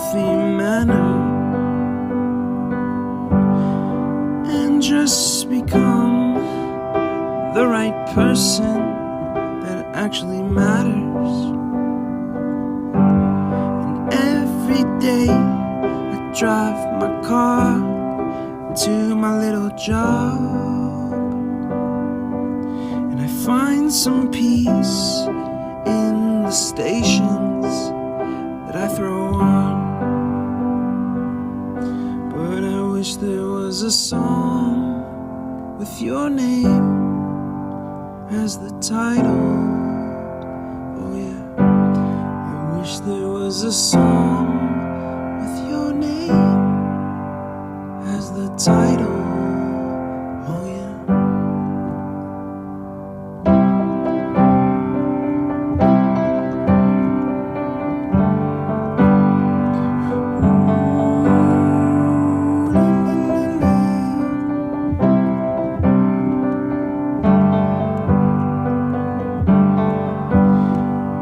healthy manner and just become the right person that actually matters. And every day I drive my car to my little job, and I find some peace in the stations that I throw on. But I wish there was a song with your name as the title. Oh yeah, I wish there was a song with your name as the title. Oh yeah.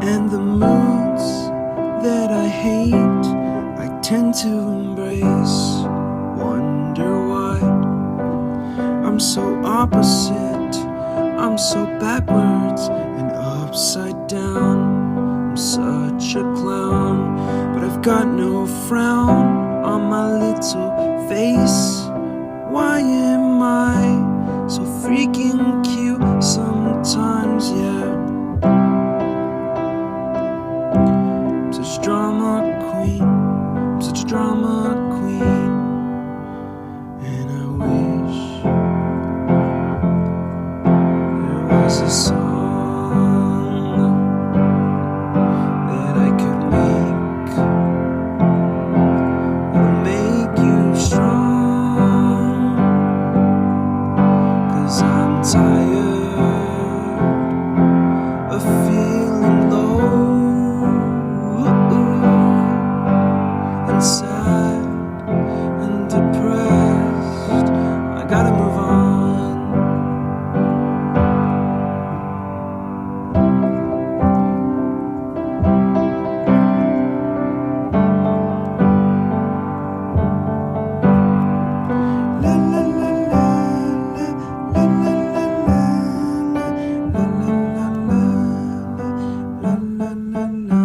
And the moods that I hate, I tend to embrace. Wonder why I'm so opposite, I'm so backwards and upside down. I'm such a clown, but I've got no frown on my little face. Why am I so freaking cute sometimes, yeah? I'm such a drama queen, I'm such a drama queen. And I wish there was a song that I could make that'll make you strong. 'Cause I'm tired of feeling low and sad and depressed. I gotta move on. La la la la la la la la la la la.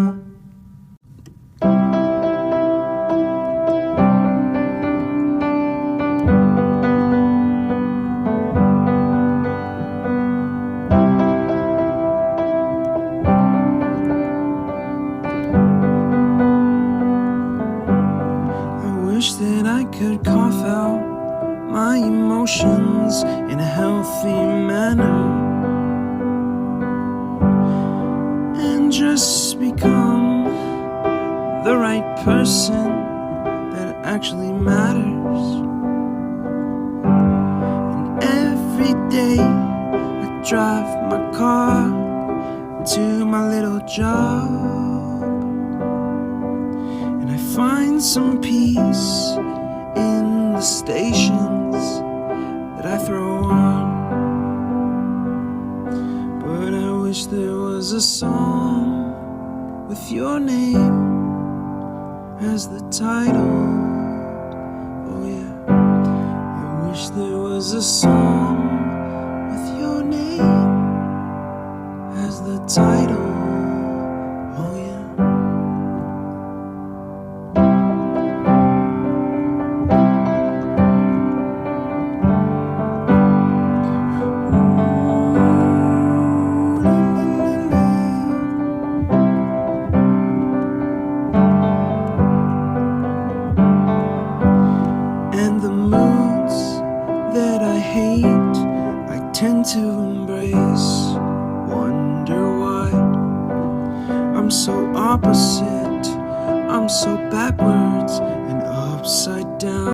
I wish that I could cough out my emotions in a healthy manner and just become the right person that actually matters. And every day I drive my car to my little job, and I find some peace in the stations that I throw on. But I wish there was a song with your name as the title. Oh yeah, I wish there was a song with your name as the title. Oh yeah. And the moods that I hate, I tend to embrace. Wonder why I'm so opposite, I'm so backwards and upside down.